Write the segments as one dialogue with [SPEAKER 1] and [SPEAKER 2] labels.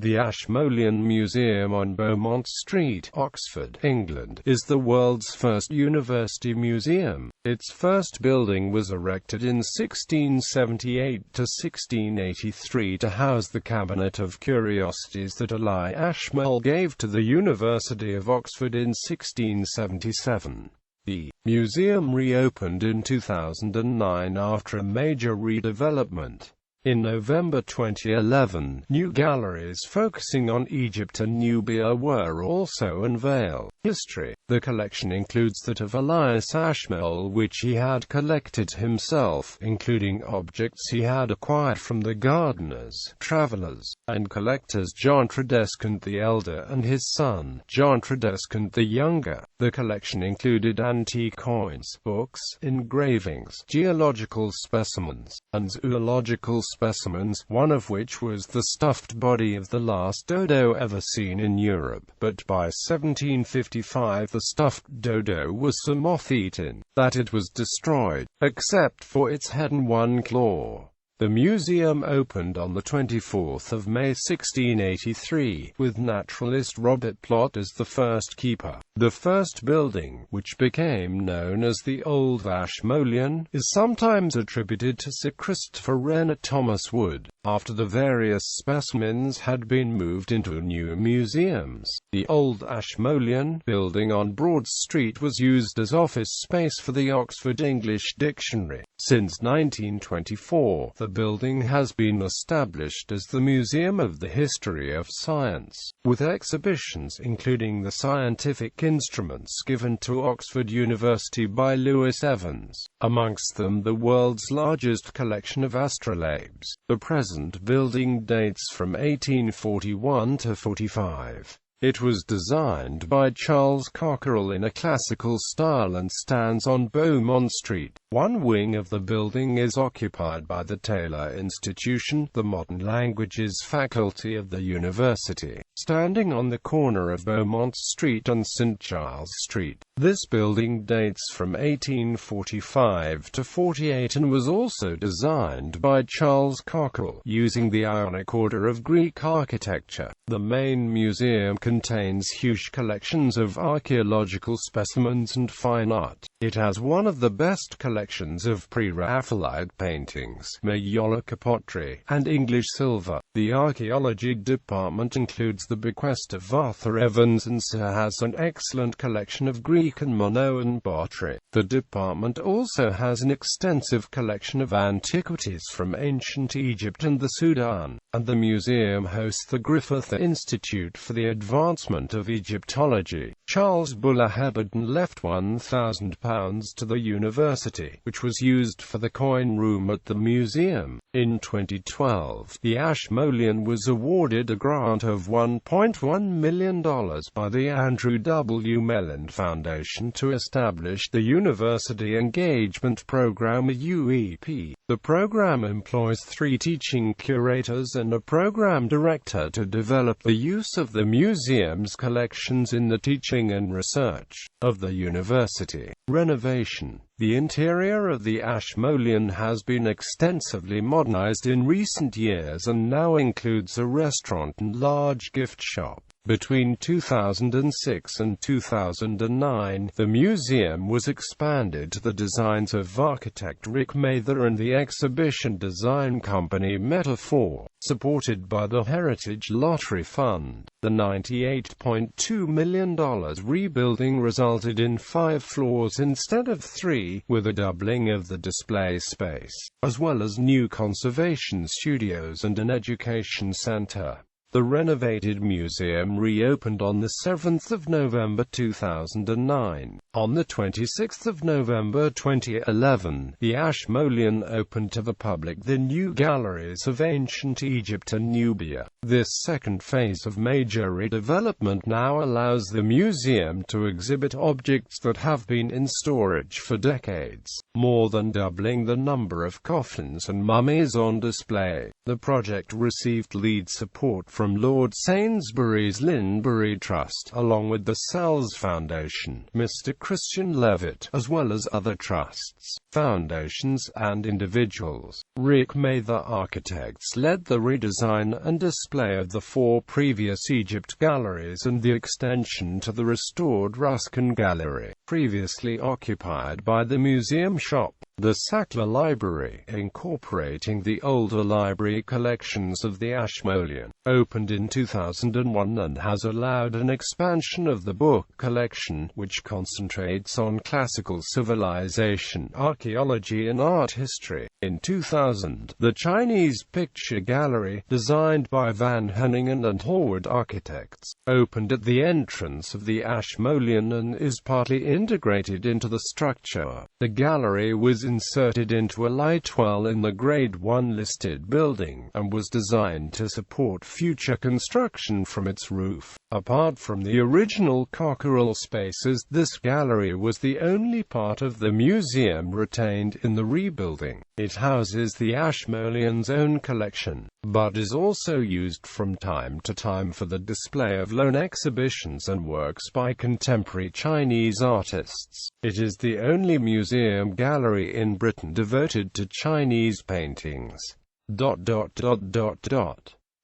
[SPEAKER 1] The Ashmolean Museum on Beaumont Street, Oxford, England, is the world's first university museum. Its first building was erected in 1678 to 1683 to house the cabinet of curiosities that Elias Ashmole gave to the University of Oxford in 1677. The museum reopened in 2009 after a major redevelopment. In November 2011, new galleries focusing on Egypt and Nubia were also unveiled. History. The collection includes that of Elias Ashmole, which he had collected himself, including objects he had acquired from the gardeners, travelers, and collectors John Tredescant the Elder and his son, John Tredescant the Younger. The collection included antique coins, books, engravings, geological specimens, and zoological specimens, one of which was the stuffed body of the last dodo ever seen in Europe, but by 1755 the stuffed dodo was so moth-eaten that it was destroyed, except for its head and one claw. The museum opened on 24 May 1683, with naturalist Robert Plot as the first keeper. The first building, which became known as the Old Ashmolean, is sometimes attributed to Sir Christopher Wren Thomas Wood, after the various specimens had been moved into new museums. The Old Ashmolean building on Broad Street was used as office space for the Oxford English Dictionary. Since 1924, the building has been established as the Museum of the History of Science, with exhibitions including the scientific instruments given to Oxford University by Louis Evans, amongst them the world's largest collection of astrolabes. The present building dates from 1841 to 45. It was designed by Charles Cockerell in a classical style and stands on Beaumont Street. One wing of the building is occupied by the Taylor Institution, the Modern Languages faculty of the university, standing on the corner of Beaumont Street and St. Giles Street. This building dates from 1845 to 48 and was also designed by Charles Cockerell, using the Ionic order of Greek architecture. The main museum contains huge collections of archaeological specimens and fine art. It has one of the best collections of pre-Raphaelite paintings, Maiolica pottery, and English silver. The archaeology department includes the bequest of Arthur Evans and has an excellent collection of Greek and Minoan pottery. The department also has an extensive collection of antiquities from ancient Egypt and the Sudan, and the museum hosts the Griffith Institute for the Advancement of Egyptology. Charles Buller Hebden left £1,000 to the university, which was used for the coin room at the museum. In 2012, the Ashmolean was awarded a grant of $1.1 million by the Andrew W. Mellon Foundation to establish the University Engagement Program (UEP). The program employs 3 teaching curators and a program director to develop the use of the museum's collections in the teaching and research of the university. Renovation. The interior of the Ashmolean has been extensively modernized in recent years and now includes a restaurant and large gift shop. Between 2006 and 2009, the museum was expanded to the designs of architect Rick Mather and the exhibition design company Metaphor, supported by the Heritage Lottery Fund. The $98.2 million rebuilding resulted in 5 floors instead of 3, with a doubling of the display space, as well as new conservation studios and an education center. The renovated museum reopened on 7 November 2009. On 26 November 2011, the Ashmolean opened to the public the new galleries of ancient Egypt and Nubia. This second phase of major redevelopment now allows the museum to exhibit objects that have been in storage for decades, more than doubling the number of coffins and mummies on display. The project received lead support from from Lord Sainsbury's Linbury Trust, along with the Sells Foundation, Mr. Christian Levitt, as well as other trusts, foundations and individuals. Rick Mather Architects led the redesign and display of the 4 previous Egypt galleries and the extension to the restored Ruskin Gallery, previously occupied by the museum shop. The Sackler Library, incorporating the older library collections of the Ashmolean, opened in 2001 and has allowed an expansion of the book collection, which concentrates on classical civilization, archaeology and art history. In 2000, the Chinese Picture Gallery, designed by Van Henningen and Howard Architects, opened at the entrance of the Ashmolean and is partly integrated into the structure. The gallery was inserted into a light well in the Grade 1 listed building, and was designed to support future construction from its roof. Apart from the original cockerel spaces, this gallery was the only part of the museum retained in the rebuilding. It houses the Ashmoleans' own collection, but is also used from time to time for the display of loan exhibitions and works by contemporary Chinese artists. It is the only museum gallery in Britain devoted to Chinese paintings.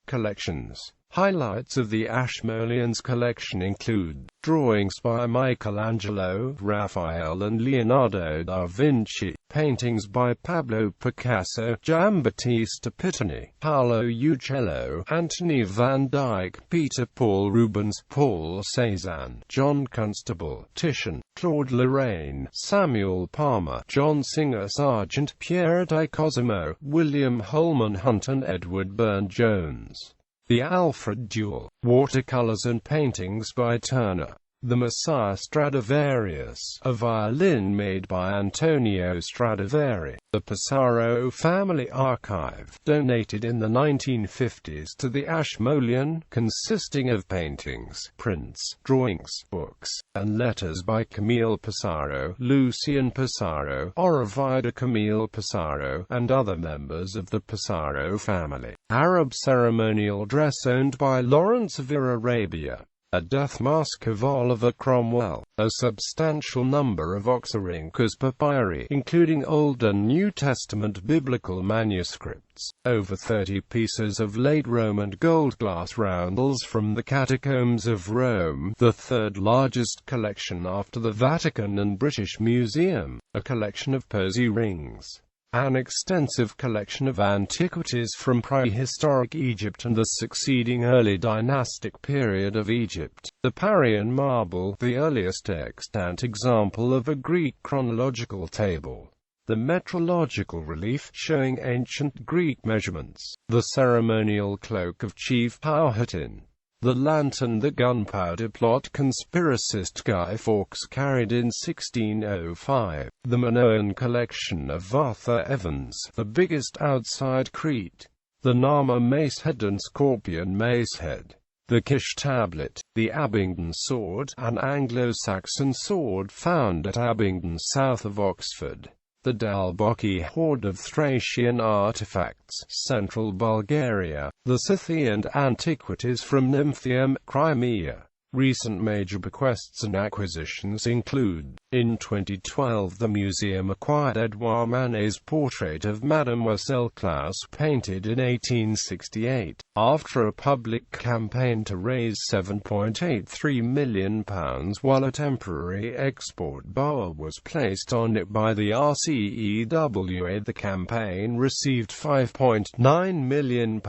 [SPEAKER 1] Collections. Highlights of the Ashmoleans' collection include drawings by Michelangelo, Raphael and Leonardo da Vinci, paintings by Pablo Picasso, Giambattista Pittoni, Paolo Uccello, Anthony van Dyck, Peter Paul Rubens, Paul Cézanne, John Constable, Titian, Claude Lorraine, Samuel Palmer, John Singer Sargent, Piero di Cosimo, William Holman Hunt and Edward Burne-Jones. The Alfred Duel, watercolors and paintings by Turner. The Messiah Stradivarius, a violin made by Antonio Stradivari. The Pesaro Family Archive, donated in the 1950s to the Ashmolean, consisting of paintings, prints, drawings, books, and letters by Camille Pesaro, Lucien Pesaro, Orovida Camille Pesaro, and other members of the Pesaro family. Arab ceremonial dress owned by Lawrence of Arabia. A death mask of Oliver Cromwell, a substantial number of Oxyrhynchus papyri, including Old and New Testament biblical manuscripts, over 30 pieces of late Roman gold glass roundels from the catacombs of Rome, the third largest collection after the Vatican and British Museum, a collection of posy rings. An extensive collection of antiquities from prehistoric Egypt and the succeeding early dynastic period of Egypt. The Parian marble, the earliest extant example of a Greek chronological table. The metrological relief, showing ancient Greek measurements. The ceremonial cloak of Chief Powhatan. The lantern the gunpowder plot conspiracist Guy Fawkes carried in 1605. The Minoan collection of Arthur Evans, the biggest outside Crete. The Nama macehead and Scorpion macehead. The Kish tablet. The Abingdon sword, an Anglo-Saxon sword found at Abingdon south of Oxford. The Dalboki hoard of Thracian artifacts, central Bulgaria. The Scythian antiquities from Nymphium, Crimea. Recent major bequests and acquisitions include, in 2012 the museum acquired Edouard Manet's portrait of Mademoiselle Claus painted in 1868, after a public campaign to raise £7.83 million, while a temporary export bar was placed on it by the RCEWA. The campaign received £5.9 million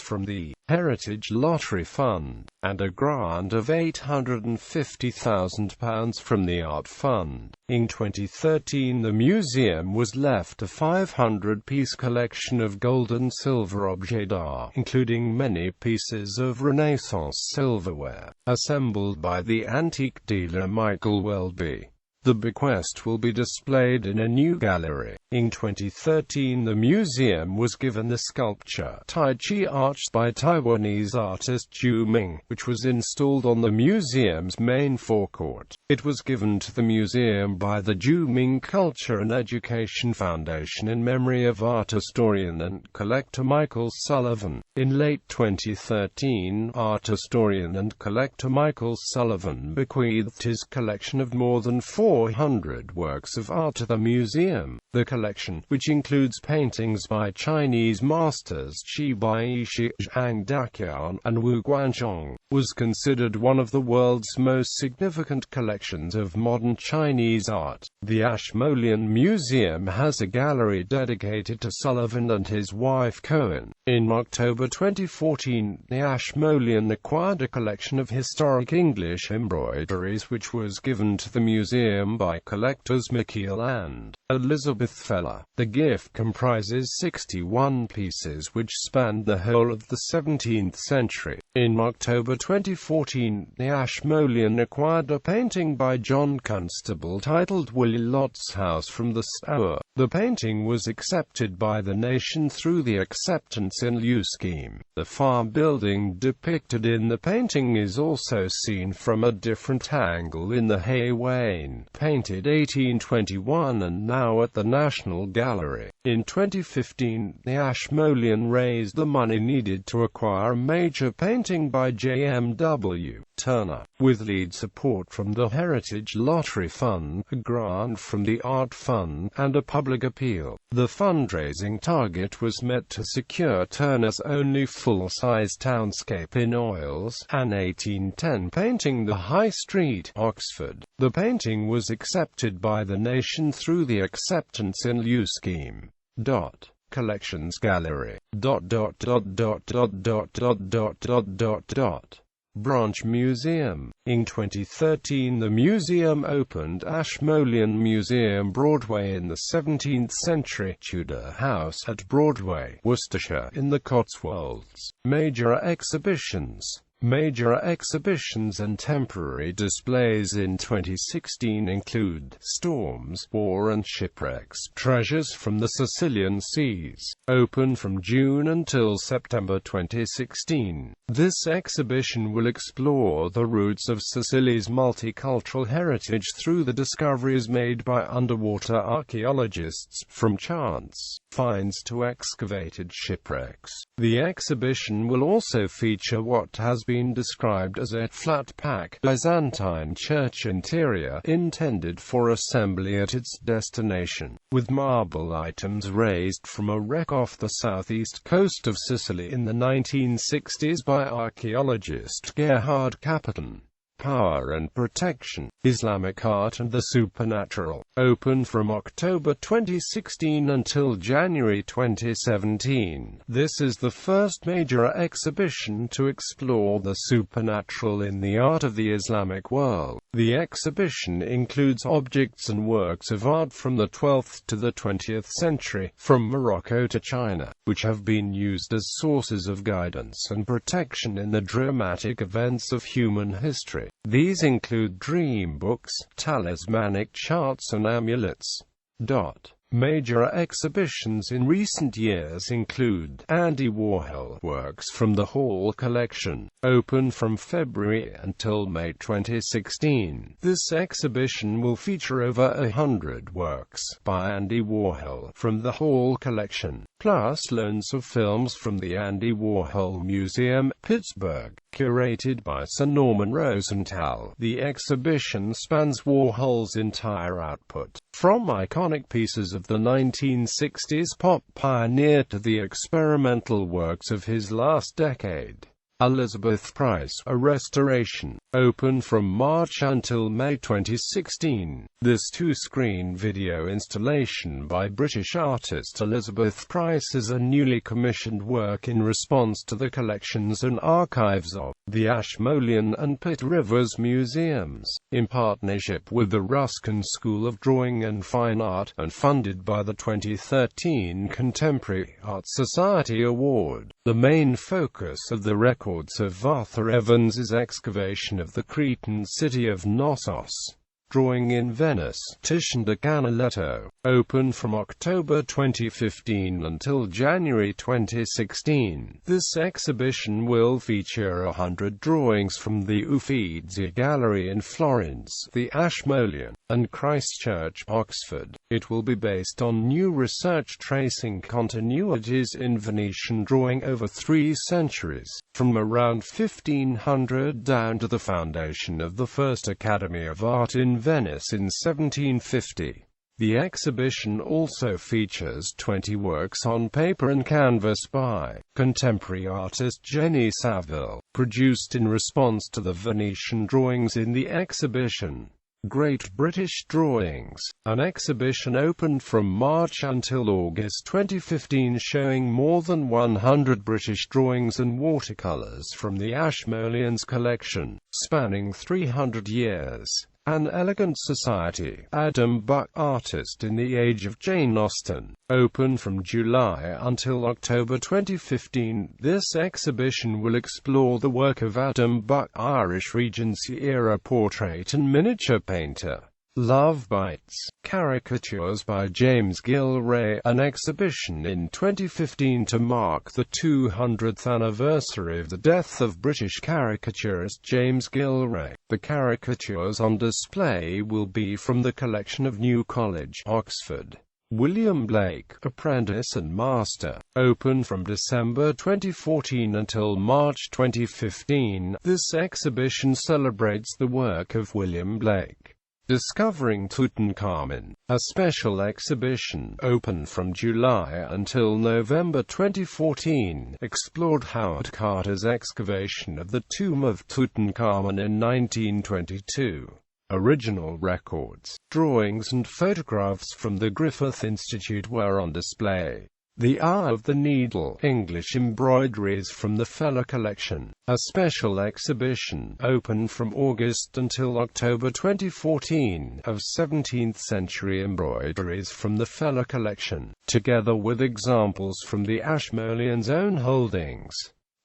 [SPEAKER 1] from the Heritage Lottery Fund, and a grant of £850,000 from the Art Fund. In 2013 the museum was left a 500-piece collection of gold and silver objets d'art, including many pieces of Renaissance silverware, assembled by the antique dealer Michael Welby. The bequest will be displayed in a new gallery. In 2013, the museum was given the sculpture Tai Chi Arch by Taiwanese artist Zhu Ming, which was installed on the museum's main forecourt. It was given to the museum by the Zhu Ming Culture and Education Foundation in memory of art historian and collector Michael Sullivan. In late 2013, art historian and collector Michael Sullivan bequeathed his collection of more than 400 works of art to the museum. The collection, which includes paintings by Chinese masters Qi Baishi, Zhang Daqian, and Wu Guanzhong, was considered one of the world's most significant collections of modern Chinese art. The Ashmolean Museum has a gallery dedicated to Sullivan and his wife Cohen. In October 2014, the Ashmolean acquired a collection of historic English embroideries which was given to the museum by collectors Michael and Elizabeth Feller. The gift comprises 61 pieces which spanned the whole of the 17th century. In October 2014, the Ashmolean acquired a painting by John Constable titled Willie Lott's House from the Stour. The painting was accepted by the nation through the Acceptance in Lieu scheme. The farm building depicted in the painting is also seen from a different angle in the Hay Wain, painted 1821 and now at the National Gallery. In 2015, the Ashmolean raised the money needed to acquire a major painting by J.M.W. Turner, with lead support from the Heritage Lottery Fund, a grant from the Art Fund, and a public appeal. The fundraising target was met to secure Turner's only full-size townscape in oils, an 1810 painting, The High Street, Oxford. The painting was accepted by the nation through the Acceptance in Lieu scheme. Collections Gallery. Branch Museum. In 2013, the museum opened Ashmolean Museum Broadway in the 17th century Tudor house at Broadway, Worcestershire, in the Cotswolds. Major exhibitions and temporary displays in 2016 include Storms, War and Shipwrecks, Treasures from the Sicilian Seas, open from June until September 2016. This exhibition will explore the roots of Sicily's multicultural heritage through the discoveries made by underwater archaeologists, from chance finds to excavated shipwrecks. The exhibition will also feature what has been described as a flat-pack Byzantine church interior intended for assembly at its destination, with marble items raised from a wreck off the southeast coast of Sicily in the 1960s by archaeologist Gerhard Capitan. Power and Protection, Islamic Art and the Supernatural, open from October 2016 until January 2017. This is the first major exhibition to explore the supernatural in the art of the Islamic world. The exhibition includes objects and works of art from the 12th to the 20th century, from Morocco to China, which have been used as sources of guidance and protection in the dramatic events of human history. These include dream books, talismanic charts and amulets. Major exhibitions in recent years include Andy Warhol works from the Hall collection, open from February until May 2016. This exhibition will feature over 100 works by Andy Warhol from the Hall collection, plus loans of films from the Andy Warhol Museum, Pittsburgh, curated by Sir Norman Rosenthal. The exhibition spans Warhol's entire output, from iconic pieces of the 1960s pop pioneer to the experimental works of his last decade. Elizabeth Price, a restoration, open from March until May 2016. This two-screen video installation by British artist Elizabeth Price is a newly commissioned work in response to the collections and archives of the Ashmolean and Pitt Rivers Museums, in partnership with the Ruskin School of Drawing and Fine Art, and funded by the 2013 Contemporary Art Society Award. The main focus of the records of Arthur Evans's excavation of the Cretan city of Knossos, Drawing in Venice, Titian de Canaletto, open from October 2015 until January 2016. This exhibition will feature 100 drawings from the Uffizi Gallery in Florence, the Ashmolean, and Christchurch, Oxford. It will be based on new research tracing continuities in Venetian drawing over 3 centuries, from around 1500 down to the foundation of the first Academy of Art in Venice in 1750. The exhibition also features 20 works on paper and canvas by contemporary artist Jenny Saville, produced in response to the Venetian drawings in the exhibition. Great British Drawings, an exhibition opened from March until August 2015 showing more than 100 British drawings and watercolours from the Ashmoleans collection, spanning 300 years. An Elegant Society, Adam Buck Artist in the Age of Jane Austen, open from July until October 2015. This exhibition will explore the work of Adam Buck, Irish Regency-era portrait and miniature painter. Love Bites, Caricatures by James Gilray, an exhibition in 2015 to mark the 200th anniversary of the death of British caricaturist James Gilray. The caricatures on display will be from the collection of New College, Oxford. William Blake, Apprentice and Master, open from December 2014 until March 2015. This exhibition celebrates the work of William Blake. Discovering Tutankhamun, a special exhibition, open from July until November 2014, explored Howard Carter's excavation of the tomb of Tutankhamun in 1922. Original records, drawings and photographs from the Griffith Institute were on display. The Eye of the Needle, English embroideries from the Feller Collection, a special exhibition, open from August until October 2014, of 17th-century embroideries from the Feller Collection, together with examples from the Ashmoleans' own holdings.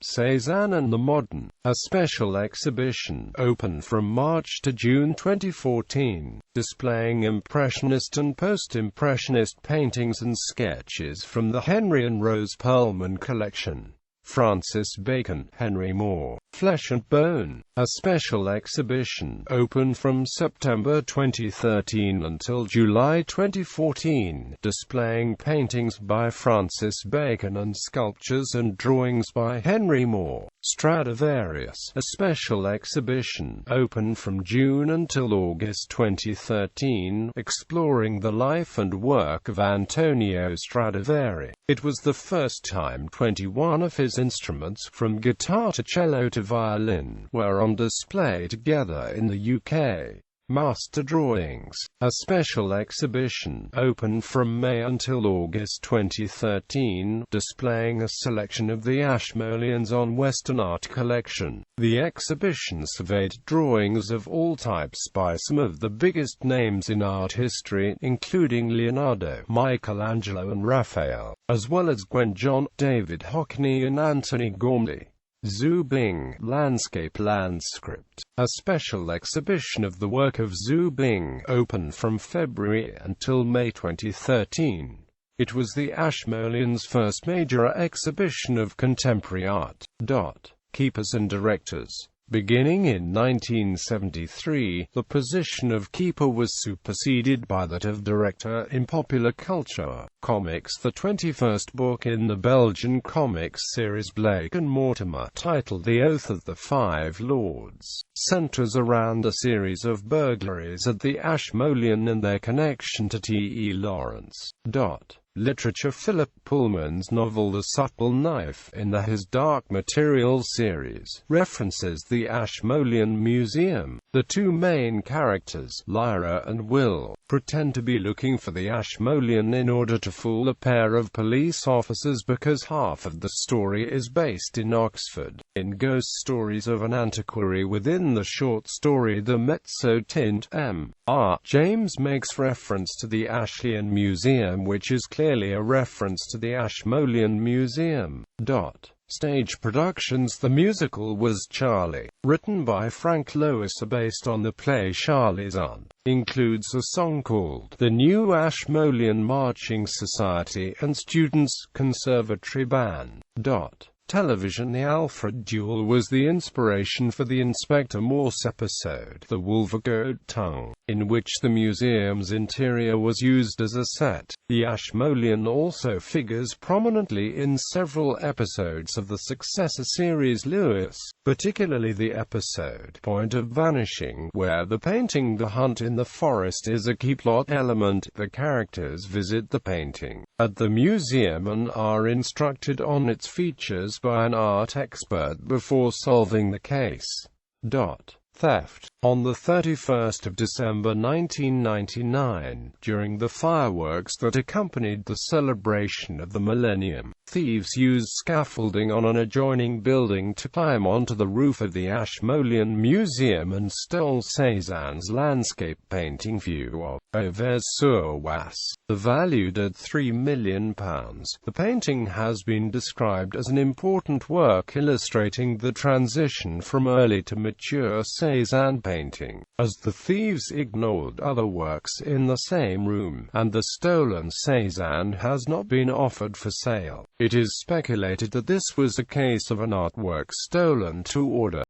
[SPEAKER 1] Cézanne and the Modern, a special exhibition, open from March to June 2014, displaying Impressionist and Post-Impressionist paintings and sketches from the Henry and Rose Pullman collection. Francis Bacon, Henry Moore, Flesh and Bone, a special exhibition, open from September 2013 until July 2014, displaying paintings by Francis Bacon and sculptures and drawings by Henry Moore. Stradivarius, a special exhibition, open from June until August 2013, exploring the life and work of Antonio Stradivari. It was the first time 21 of his instruments, from guitar to cello to violin, were on display together in the UK. Master Drawings, a special exhibition, open from May until August 2013, displaying a selection of the Ashmoleans on Western Art Collection. The exhibition surveyed drawings of all types by some of the biggest names in art history, including Leonardo, Michelangelo and Raphael, as well as Gwen John, David Hockney and Anthony Gormley. Zhu Bing, Landscape Landscript, a special exhibition of the work of Zhu Bing, open from February until May 2013. It was the Ashmoleans' first major exhibition of contemporary art. Keepers and directors. Beginning in 1973, the position of keeper was superseded by that of director in popular culture. Comics. The 21st book in the Belgian comics series Blake and Mortimer, titled The Oath of the Five Lords, centers around a series of burglaries at the Ashmolean and their connection to T.E. Lawrence. Literature. Philip Pullman's novel The Subtle Knife, in the His Dark Materials series, references the Ashmolean Museum. The two main characters, Lyra and Will, pretend to be looking for the Ashmolean in order to fool a pair of police officers because half of the story is based in Oxford. In Ghost Stories of an Antiquary within the short story The Mezzotint, M.R. James makes reference to the Ashmolean Museum, which is clearly a reference to the Ashmolean Museum. Stage productions. The musical was Charlie, written by Frank Lois, based on the play Charlie's Aunt. Includes a song called The New Ashmolean Marching Society and Students' Conservatory Band. Television. The Alfred duel was the inspiration for the Inspector Morse episode, The Wolvergoat Tongue, in which the museum's interior was used as a set. The Ashmolean also figures prominently in several episodes of the successor series Lewis, particularly the episode Point of Vanishing, where the painting The Hunt in the Forest is a key plot element. The characters visit the painting at the museum and are instructed on its features by an art expert before solving the case. Theft. On the 31st of December 1999, during the fireworks that accompanied the celebration of the millennium, thieves used scaffolding on an adjoining building to climb onto the roof of the Ashmolean Museum and stole Cézanne's landscape painting view of Auvers-sur-Oise, valued at £3 million. The painting has been described as an important work illustrating the transition from early to mature Cézanne painting, as the thieves ignored other works in the same room, and the stolen Cézanne has not been offered for sale. It is speculated that this was a case of an artwork stolen to order.